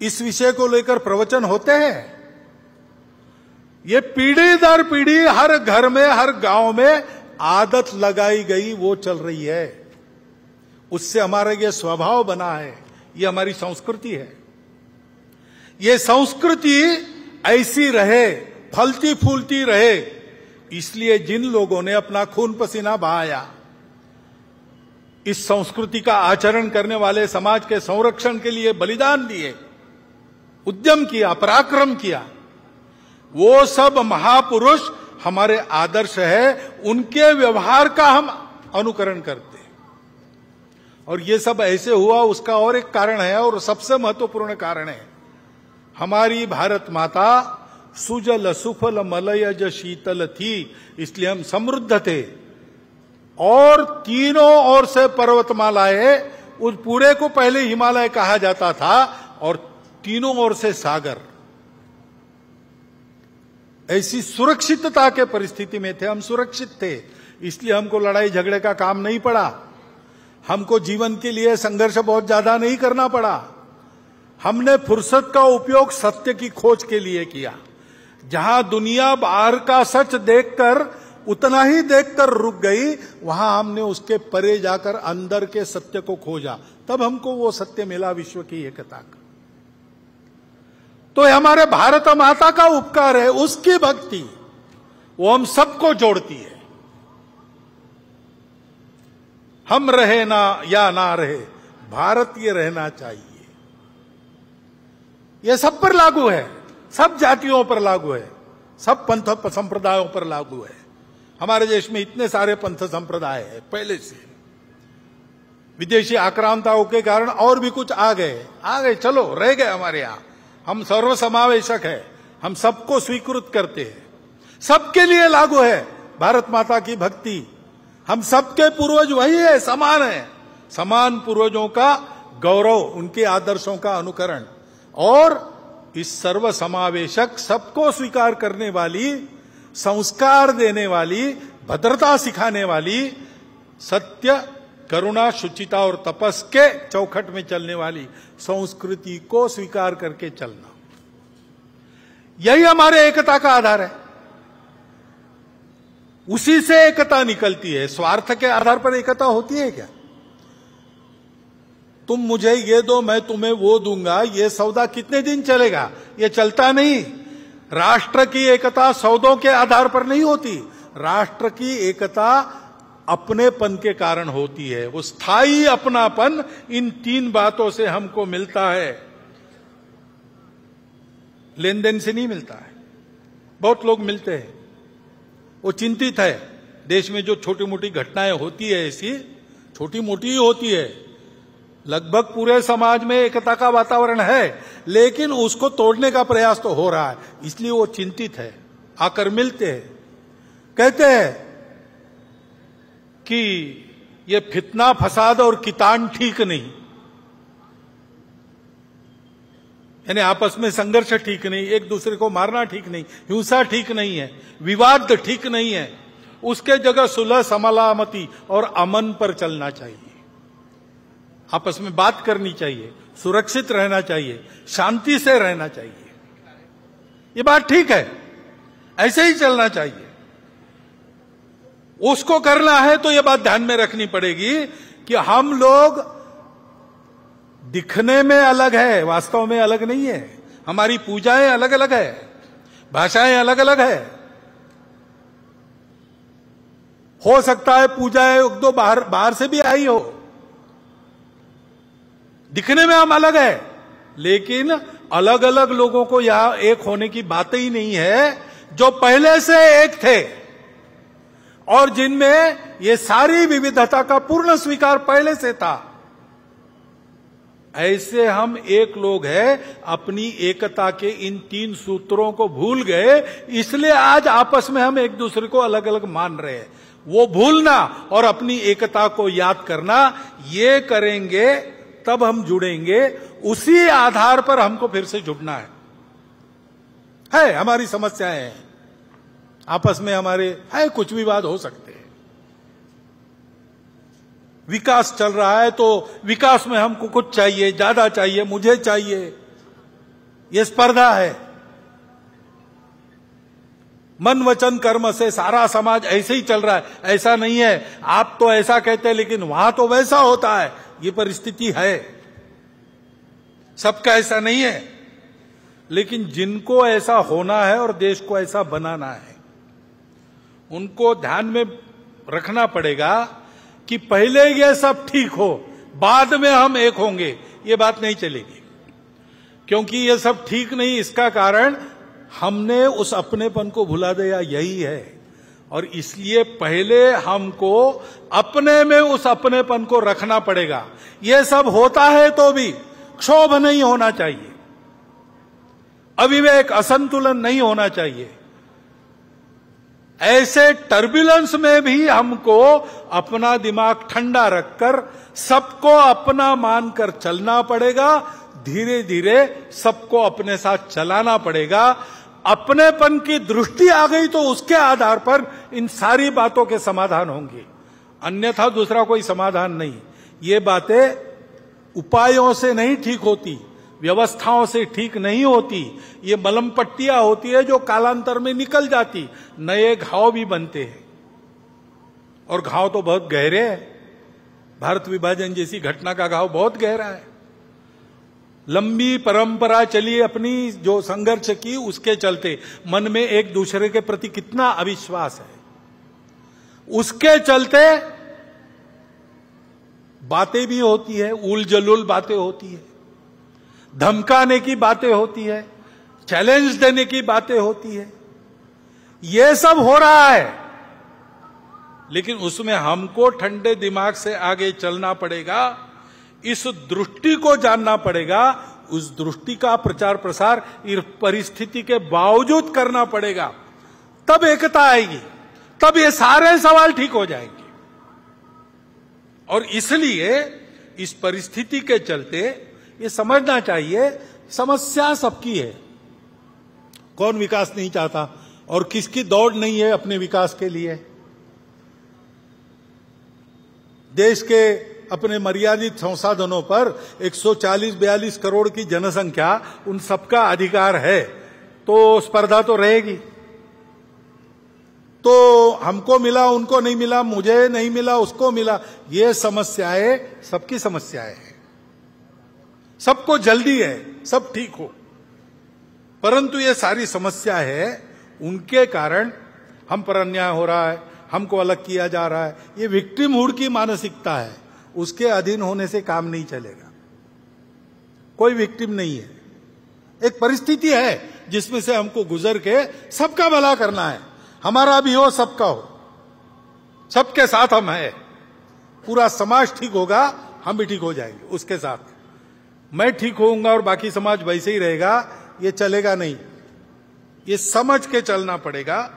इस विषय को लेकर प्रवचन होते हैं? ये पीढ़ी दर पीढ़ी हर घर में, हर गांव में आदत लगाई गई, वो चल रही है। उससे हमारा ये स्वभाव बना है, ये हमारी संस्कृति है। ये संस्कृति ऐसी रहे, फलती फूलती रहे, इसलिए जिन लोगों ने अपना खून पसीना बहाया, इस संस्कृति का आचरण करने वाले समाज के संरक्षण के लिए बलिदान दिए, उद्यम किया, पराक्रम किया, वो सब महापुरुष हमारे आदर्श है। उनके व्यवहार का हम अनुकरण करते हैं। और ये सब ऐसे हुआ, उसका और एक कारण है, और सबसे महत्वपूर्ण कारण है, हमारी भारत माता सुजल सुफल मलयज शीतल थी, इसलिए हम समृद्ध थे। और तीनों ओर से पर्वतमालाएं, उस पूरे को पहले हिमालय कहा जाता था, और तीनों ओर से सागर। ऐसी सुरक्षितता के परिस्थिति में थे, हम सुरक्षित थे, इसलिए हमको लड़ाई झगड़े का काम नहीं पड़ा। हमको जीवन के लिए संघर्ष बहुत ज्यादा नहीं करना पड़ा। हमने फुर्सत का उपयोग सत्य की खोज के लिए किया। जहां दुनिया बाहर का सच देखकर, उतना ही देखकर रुक गई, वहां हमने उसके परे जाकर अंदर के सत्य को खोजा। तब हमको वो सत्य मिला विश्व की एकता का। तो ये हमारे भारत माता का उपकार है, उसकी भक्ति वो हम सबको जोड़ती है। हम रहे ना या ना रहे, भारतीय रहना चाहिए। यह सब पर लागू है, सब जातियों पर लागू है, सब पंथ संप्रदायों पर लागू है। हमारे देश में इतने सारे पंथ संप्रदाय है पहले से, विदेशी आक्रांताओं के कारण और भी कुछ आ गए, चलो रह गए हमारे यहां। हम सर्वसमावेशक है, हम सबको स्वीकृत करते हैं, सबके लिए लागू है भारत माता की भक्ति। हम सबके पूर्वज वही है, समान है, समान पूर्वजों का गौरव, उनके आदर्शों का अनुकरण, और इस सर्वसमावेशक सबको स्वीकार करने वाली, संस्कार देने वाली, भद्रता सिखाने वाली, सत्य, करुणा, शुचिता और तपस के चौखट में चलने वाली संस्कृति को स्वीकार करके चलना, यही हमारे एकता का आधार है। उसी से एकता निकलती है। स्वार्थ के आधार पर एकता होती है क्या? तुम मुझे ये दो, मैं तुम्हें वो दूंगा, ये सौदा कितने दिन चलेगा? ये चलता नहीं। राष्ट्र की एकता सौदों के आधार पर नहीं होती। राष्ट्र की एकता अपनेपन के कारण होती है। वो स्थायी अपनापन इन तीन बातों से हमको मिलता है, लेन देन से नहीं मिलता है। बहुत लोग मिलते हैं, वो चिंतित है। देश में जो छोटी मोटी घटनाएं होती है, ऐसी छोटी मोटी ही होती है, लगभग पूरे समाज में एकता का वातावरण है, लेकिन उसको तोड़ने का प्रयास तो हो रहा है, इसलिए वो चिंतित है। आकर मिलते हैं, कहते हैं कि ये फितना फसाद और कितान ठीक नहीं, यानी आपस में संघर्ष ठीक नहीं, एक दूसरे को मारना ठीक नहीं, हिंसा ठीक नहीं है, विवाद ठीक नहीं है। उसके जगह सुलह, समलामती और अमन पर चलना चाहिए। आपस में बात करनी चाहिए, सुरक्षित रहना चाहिए, शांति से रहना चाहिए। ये बात ठीक है, ऐसे ही चलना चाहिए। उसको करना है तो ये बात ध्यान में रखनी पड़ेगी कि हम लोग दिखने में अलग है, वास्तव में अलग नहीं है। हमारी पूजाएं अलग अलग है, भाषाएं अलग अलग है। हो सकता है पूजाएं एक दो बाहर से भी आई हो, दिखने में हम अलग है, लेकिन अलग अलग लोगों को यहां एक होने की बात ही नहीं है, जो पहले से एक थे और जिनमें ये सारी विविधता का पूर्ण स्वीकार पहले से था। ऐसे हम एक लोग हैं, अपनी एकता के इन तीन सूत्रों को भूल गए, इसलिए आज आपस में हम एक दूसरे को अलग अलग मान रहे हैं। वो भूलना और अपनी एकता को याद करना, ये करेंगे तब हम जुड़ेंगे। उसी आधार पर हमको फिर से जुड़ना है। हमारी समस्याएं हैं, आपस में हमारे है कुछ विवाद हो सकते हैं। विकास चल रहा है तो विकास में हमको कुछ चाहिए, ज्यादा चाहिए, मुझे चाहिए, ये स्पर्धा है। मन वचन कर्म से सारा समाज ऐसे ही चल रहा है, ऐसा नहीं है। आप तो ऐसा कहते हैं लेकिन वहां तो वैसा होता है, ये परिस्थिति है। सबका ऐसा नहीं है, लेकिन जिनको ऐसा होना है और देश को ऐसा बनाना है, उनको ध्यान में रखना पड़ेगा कि पहले ये सब ठीक हो, बाद में हम एक होंगे, ये बात नहीं चलेगी। क्योंकि ये सब ठीक नहीं, इसका कारण हमने उस अपनेपन को भुला दिया, यही है। और इसलिए पहले हमको अपने में उस अपनेपन को रखना पड़ेगा। ये सब होता है तो भी क्षोभ नहीं होना चाहिए, अविवेक, असंतुलन नहीं होना चाहिए। ऐसे टर्बुलेंस में भी हमको अपना दिमाग ठंडा रखकर सबको अपना मानकर चलना पड़ेगा। धीरे धीरे सबको अपने साथ चलाना पड़ेगा। अपनेपन की दृष्टि आ गई तो उसके आधार पर इन सारी बातों के समाधान होंगे, अन्यथा दूसरा कोई समाधान नहीं। ये बातें उपायों से नहीं ठीक होती, व्यवस्थाओं से ठीक नहीं होती। ये मलम पट्टियां होती है जो कालांतर में निकल जाती, नए घाव भी बनते हैं, और घाव तो बहुत गहरे हैं। भारत विभाजन जैसी घटना का घाव बहुत गहरा है। लंबी परंपरा चली अपनी जो संघर्ष की, उसके चलते मन में एक दूसरे के प्रति कितना अविश्वास है, उसके चलते बातें भी होती है, उल जलूल बातें होती है, धमकाने की बातें होती है, चैलेंज देने की बातें होती है। यह सब हो रहा है, लेकिन उसमें हमको ठंडे दिमाग से आगे चलना पड़ेगा। इस दृष्टि को जानना पड़ेगा, उस दृष्टि का प्रचार प्रसार इस परिस्थिति के बावजूद करना पड़ेगा। तब एकता आएगी, तब ये सारे सवाल ठीक हो जाएंगे। और इसलिए इस परिस्थिति के चलते ये समझना चाहिए, समस्या सबकी है। कौन विकास नहीं चाहता और किसकी दौड़ नहीं है अपने विकास के लिए। देश के अपने मर्यादित संसाधनों पर 140-42 करोड़ की जनसंख्या, उन सबका अधिकार है, तो स्पर्धा तो रहेगी। तो हमको मिला, उनको नहीं मिला, मुझे नहीं मिला, उसको मिला, ये समस्याएं सबकी समस्याएं हैं। सबको जल्दी है सब ठीक हो, परंतु ये सारी समस्या है, उनके कारण हम पर अन्याय हो रहा है, हमको अलग किया जा रहा है। ये विक्टिमहुड की मानसिकता है, उसके अधीन होने से काम नहीं चलेगा। कोई विक्टिम नहीं है, एक परिस्थिति है जिसमें से हमको गुजर के सबका भला करना है। हमारा भी हो, सबका हो, सबके साथ हम हैं। पूरा समाज ठीक होगा, हम भी ठीक हो जाएंगे उसके साथ। मैं ठीक होऊंगा और बाकी समाज वैसे ही रहेगा, ये चलेगा नहीं। ये समझ के चलना पड़ेगा।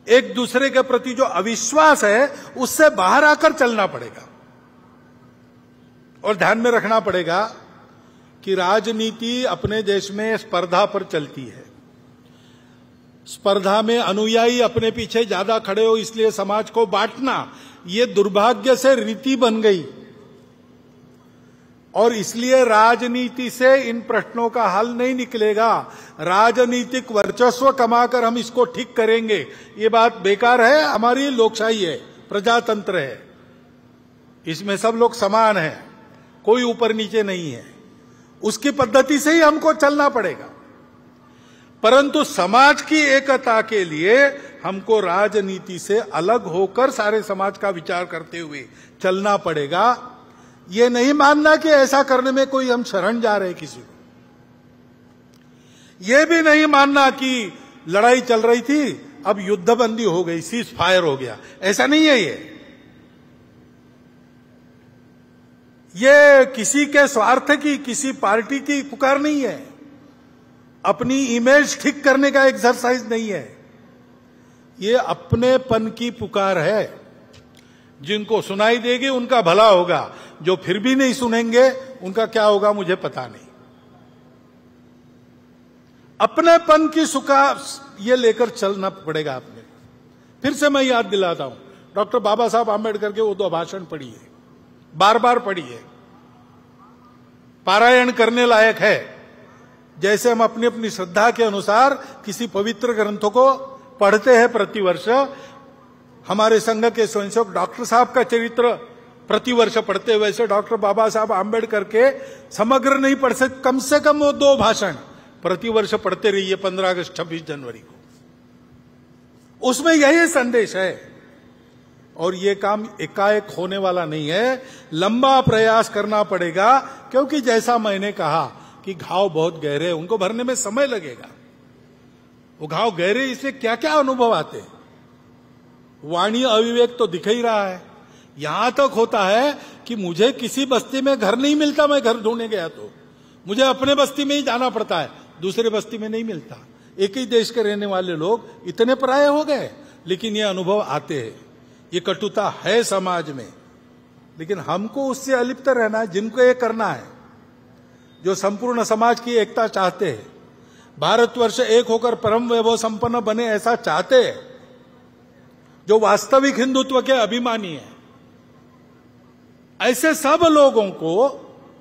एक दूसरे के प्रति जो अविश्वास है, उससे बाहर आकर चलना पड़ेगा। और ध्यान में रखना पड़ेगा कि राजनीति अपने देश में स्पर्धा पर चलती है। स्पर्धा में अनुयायी अपने पीछे ज्यादा खड़े हो, इसलिए समाज को बांटना, ये दुर्भाग्य से रीति बन गई। और इसलिए राजनीति से इन प्रश्नों का हल नहीं निकलेगा। राजनीतिक वर्चस्व कमाकर हम इसको ठीक करेंगे, ये बात बेकार है। हमारी लोकशाही है, प्रजातंत्र है, इसमें सब लोग समान हैं, कोई ऊपर नीचे नहीं है। उसकी पद्धति से ही हमको चलना पड़ेगा। परंतु समाज की एकता के लिए हमको राजनीति से अलग होकर सारे समाज का विचार करते हुए चलना पड़ेगा। ये नहीं मानना कि ऐसा करने में कोई हम शरण जा रहे किसी को। ये भी नहीं मानना कि लड़ाई चल रही थी, अब युद्धबंदी हो गई, सीज फायर हो गया, ऐसा नहीं है। ये किसी के स्वार्थ की, किसी पार्टी की पुकार नहीं है, अपनी इमेज ठीक करने का एक्सरसाइज नहीं है। ये अपनेपन की पुकार है। जिनको सुनाई देगी उनका भला होगा, जो फिर भी नहीं सुनेंगे उनका क्या होगा मुझे पता नहीं। अपनेपन की सुखा ये लेकर चलना पड़ेगा आपने। फिर से मैं याद दिलाता हूं, डॉक्टर बाबा साहब आंबेडकर के वो 2 भाषण पढ़िए, बार बार पढ़िए, पारायण करने लायक है। जैसे हम अपनी अपनी श्रद्धा के अनुसार किसी पवित्र ग्रंथों को पढ़ते हैं प्रतिवर्ष, हमारे संघ के स्वयंसेवक डॉक्टर साहब का चरित्र प्रतिवर्ष पढ़ते, वैसे डॉक्टर बाबा साहब आंबेडकर के समग्र नहीं पढ़ सकते, कम से कम वो 2 भाषण प्रतिवर्ष पढ़ते रहिए 15 अगस्त 26 जनवरी को। उसमें यही संदेश है। और ये काम एकाएक होने वाला नहीं है, लंबा प्रयास करना पड़ेगा। क्योंकि जैसा मैंने कहा कि घाव बहुत गहरे हैं, उनको भरने में समय लगेगा। वो घाव गहरे, इससे क्या क्या अनुभव आते हैं। वाणी अविवेक तो दिख ही रहा है। यहां तक होता है कि मुझे किसी बस्ती में घर नहीं मिलता, मैं घर ढूंढने गया तो मुझे अपने बस्ती में ही जाना पड़ता है, दूसरे बस्ती में नहीं मिलता। एक ही देश के रहने वाले लोग इतने पराये हो गए, लेकिन ये अनुभव आते हैं। ये कटुता है समाज में, लेकिन हमको उससे अलिप्त रहना है। जिनको ये करना है, जो संपूर्ण समाज की एकता चाहते हैं, भारतवर्ष एक होकर परम वैभव संपन्न बने ऐसा चाहते हैं, जो वास्तविक हिंदुत्व के अभिमानी है, ऐसे सब लोगों को,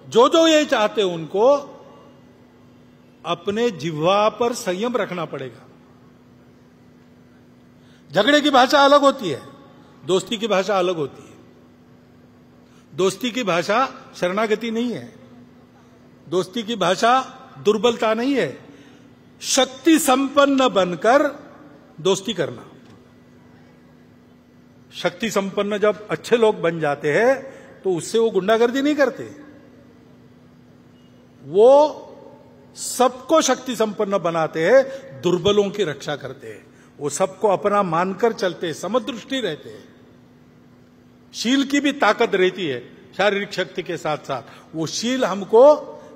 जो जो ये चाहते हैं, उनको अपने जिह्वा पर संयम रखना पड़ेगा। झगड़े की भाषा अलग होती है, दोस्ती की भाषा अलग होती है। दोस्ती की भाषा शरणागति नहीं है, दोस्ती की भाषा दुर्बलता नहीं है, शक्ति संपन्न बनकर दोस्ती करना। शक्ति संपन्न जब अच्छे लोग बन जाते हैं तो उससे वो गुंडागर्दी नहीं करते, वो सबको शक्ति संपन्न बनाते हैं, दुर्बलों की रक्षा करते हैं, वो सबको अपना मानकर चलते हैं, समदृष्टि रहते हैं। शील की भी ताकत रहती है शारीरिक शक्ति के साथ साथ, वो शील हमको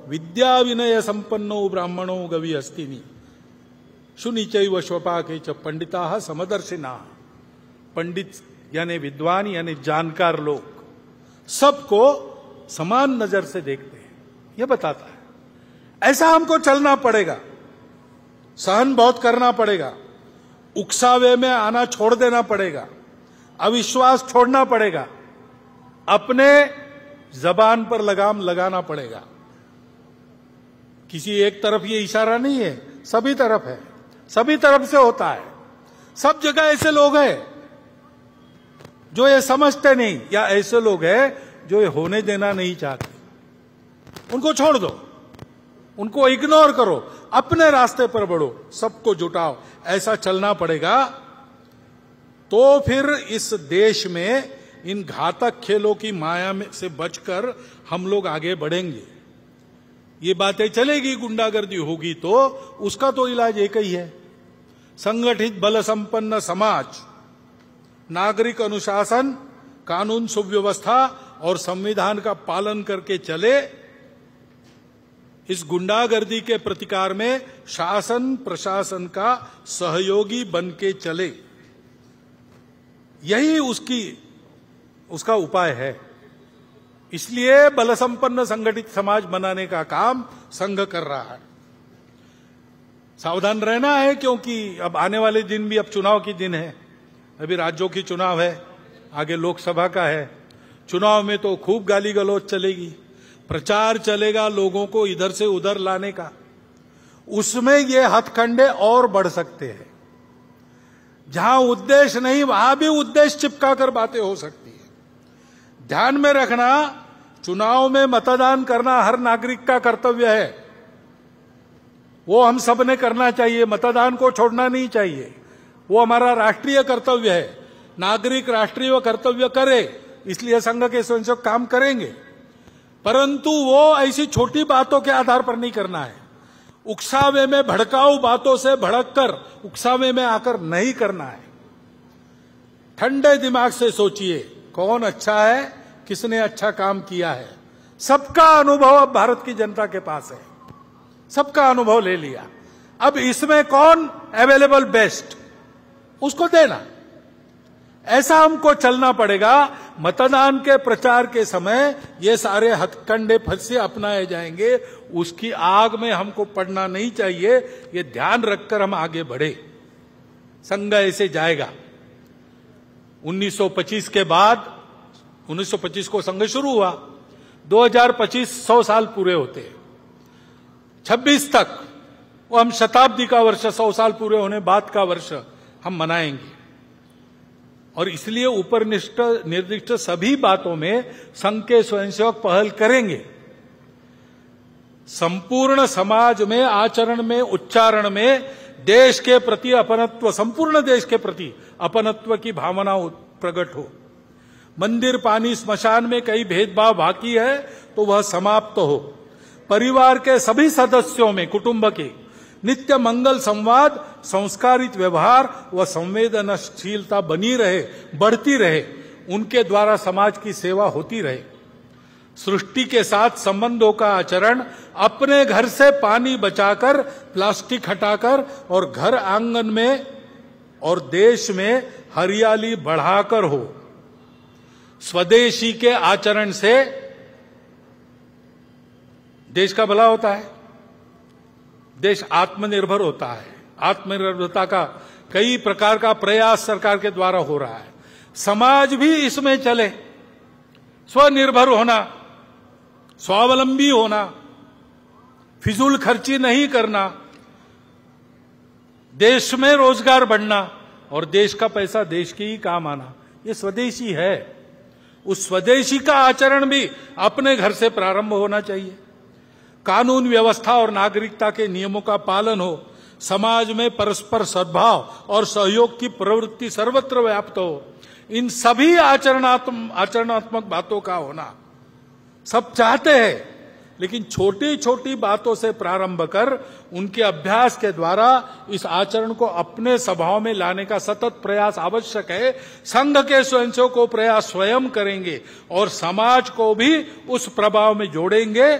विद्या विनय संपन्नो ब्राह्मणो गवि अस्तिनी शुनिचैव स्वपाके च पंडिता समदर्शिना। पंडित यानी विद्वान यानी जानकार लोग सबको समान नजर से देखते हैं, यह बताता है। ऐसा हमको चलना पड़ेगा, सहन बहुत करना पड़ेगा, उकसावे में आना छोड़ देना पड़ेगा, अविश्वास छोड़ना पड़ेगा, अपने जबान पर लगाम लगाना पड़ेगा। किसी एक तरफ ये इशारा नहीं है, सभी तरफ है, सभी तरफ से होता है। सब जगह ऐसे लोग हैं जो ये समझते नहीं, या ऐसे लोग हैं जो ये होने देना नहीं चाहते। उनको छोड़ दो, उनको इग्नोर करो, अपने रास्ते पर बढ़ो, सबको जुटाओ। ऐसा चलना पड़ेगा तो फिर इस देश में इन घातक खेलों की माया में से बचकर हम लोग आगे बढ़ेंगे। ये बातें चलेगी, गुंडागर्दी होगी तो उसका तो इलाज एक ही है, संगठित बल संपन्न समाज, नागरिक अनुशासन, कानून सुव्यवस्था और संविधान का पालन करके चले। इस गुंडागर्दी के प्रतिकार में शासन प्रशासन का सहयोगी बन के चले, यही उसका उपाय है। इसलिए बल संपन्न संगठित समाज बनाने का काम संघ कर रहा है। सावधान रहना है, क्योंकि अब आने वाले दिन भी, अब चुनाव की दिन है, अभी राज्यों की चुनाव है, आगे लोकसभा का है। चुनाव में तो खूब गाली गलौज चलेगी, प्रचार चलेगा लोगों को इधर से उधर लाने का। उसमें ये हथकंडे और बढ़ सकते हैं। जहां उद्देश्य नहीं वहां भी उद्देश्य चिपका कर बातें हो सकती है। ध्यान में रखना, चुनाव में मतदान करना हर नागरिक का कर्तव्य है, वो हम सब ने करना चाहिए, मतदान को छोड़ना नहीं चाहिए, वो हमारा राष्ट्रीय कर्तव्य है। नागरिक राष्ट्रीय कर्तव्य करे, इसलिए संघ के स्वयंसेवक काम करेंगे, परंतु वो ऐसी छोटी बातों के आधार पर नहीं करना है। उकसावे में, भड़काऊ बातों से भड़ककर उकसावे में आकर नहीं करना है। ठंडे दिमाग से सोचिए कौन अच्छा है, किसने अच्छा काम किया है। सबका अनुभव अब भारत की जनता के पास है, सबका अनुभव ले लिया। अब इसमें कौन अवेलेबल बेस्ट, उसको देना। ऐसा हमको चलना पड़ेगा। मतदान के प्रचार के समय ये सारे हथकंडे फंसे अपनाए जाएंगे, उसकी आग में हमको पड़ना नहीं चाहिए। ये ध्यान रखकर हम आगे बढ़े। संघ ऐसे जाएगा। 1925 के बाद, 1925 को संघ शुरू हुआ, 2025 100 साल पूरे होते हैं। 26 तक वो हम शताब्दी का वर्ष, 100 साल पूरे होने बाद का वर्ष हम मनाएंगे। और इसलिए ऊपर निर्दिष्ट सभी बातों में संघ के स्वयंसेवक पहल करेंगे। संपूर्ण समाज में, आचरण में, उच्चारण में देश के प्रति अपनत्व, संपूर्ण देश के प्रति अपनत्व की भावना प्रकट हो। मंदिर, पानी, स्मशान में कई भेदभाव बाकी है तो वह समाप्त हो। परिवार के सभी सदस्यों में, कुटुंब के नित्य मंगल संवाद, संस्कारित व्यवहार व संवेदनशीलता बनी रहे, बढ़ती रहे। उनके द्वारा समाज की सेवा होती रहे। सृष्टि के साथ संबंधों का आचरण अपने घर से पानी बचाकर, प्लास्टिक हटाकर और घर आंगन में और देश में हरियाली बढ़ाकर हो। स्वदेशी के आचरण से देश का भला होता है, देश आत्मनिर्भर होता है। आत्मनिर्भरता का कई प्रकार का प्रयास सरकार के द्वारा हो रहा है। समाज भी इसमें चले, स्वनिर्भर होना, स्वावलंबी होना, फिजूल खर्ची नहीं करना, देश में रोजगार बढ़ना और देश का पैसा देश के ही काम आना, ये स्वदेशी है। उस स्वदेशी का आचरण भी अपने घर से प्रारंभ होना चाहिए। कानून व्यवस्था और नागरिकता के नियमों का पालन हो, समाज में परस्पर सद्भाव और सहयोग की प्रवृत्ति सर्वत्र व्याप्त हो, इन सभी आचरणात्मक बातों का होना सब चाहते हैं, लेकिन छोटी छोटी बातों से प्रारंभ कर उनके अभ्यास के द्वारा इस आचरण को अपने स्वभाव में लाने का सतत प्रयास आवश्यक है। संघ के स्वयंसेवकों प्रयास स्वयं करेंगे और समाज को भी उस प्रभाव में जोड़ेंगे।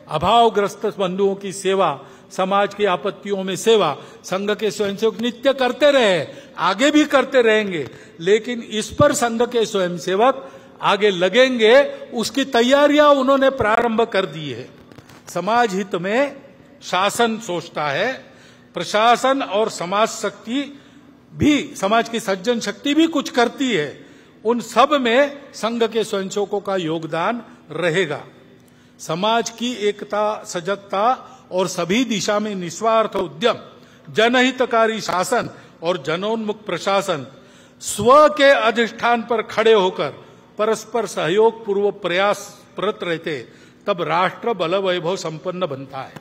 अभावग्रस्त बंधुओं की सेवा, समाज की आपत्तियों में सेवा संघ के स्वयंसेवक नित्य करते रहे, आगे भी करते रहेंगे, लेकिन इस पर संघ के स्वयंसेवक आगे लगेंगे, उसकी तैयारियां उन्होंने प्रारंभ कर दी है। समाज हित में शासन सोचता है, प्रशासन और समाज शक्ति भी, समाज की सज्जन शक्ति भी कुछ करती है। उन सब में संघ के स्वयंसेवकों का योगदान रहेगा। समाज की एकता, सजगता और सभी दिशा में निस्वार्थ उद्यम, जनहितकारी शासन और जनोन्मुख प्रशासन स्व के अधिष्ठान पर खड़े होकर परस्पर सहयोग पूर्वक प्रयासरत रहते, तब राष्ट्र बल वैभव संपन्न बनता है।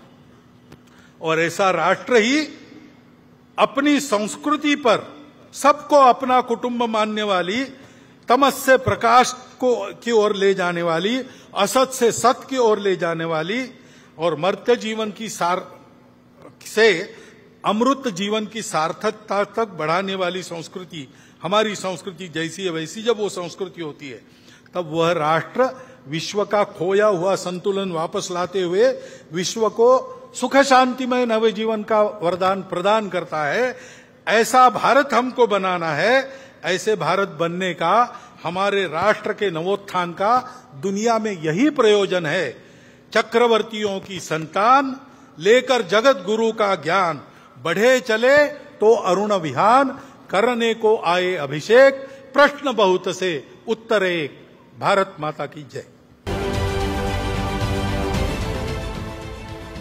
और ऐसा राष्ट्र ही अपनी संस्कृति पर सबको अपना कुटुंब मानने वाली, तमस से प्रकाश की ओर ले जाने वाली, असत से सत की ओर ले जाने वाली और मर्त्य जीवन की से अमृत जीवन की सार्थकता तक बढ़ाने वाली संस्कृति, हमारी संस्कृति जैसी है वैसी जब वो संस्कृति होती है, तब वह राष्ट्र विश्व का खोया हुआ संतुलन वापस लाते हुए विश्व को सुख शांतिमय नव जीवन का वरदान प्रदान करता है। ऐसा भारत हमको बनाना है। ऐसे भारत बनने का, हमारे राष्ट्र के नवोत्थान का दुनिया में यही प्रयोजन है। चक्रवर्तियों की संतान लेकर जगत गुरु का ज्ञान, बढ़े चले तो अरुण विहान, करने को आए अभिषेक, प्रश्न बहुत से उत्तर एक। भारत माता की जय।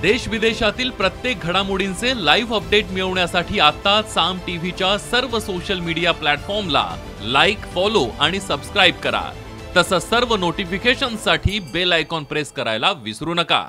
देश विदेशातील प्रत्येक घडामोडींचे लाईव्ह अपडेट मिळवण्यासाठी आता साम टीव्हीच्या सर्व सोशल मीडिया प्लॅटफॉर्मला लाईक, फॉलो आणि सबस्क्राइब करा। तसंच सर्व नोटिफिकेशनसाठी बेल आयकॉन प्रेस करायला विसरू नका।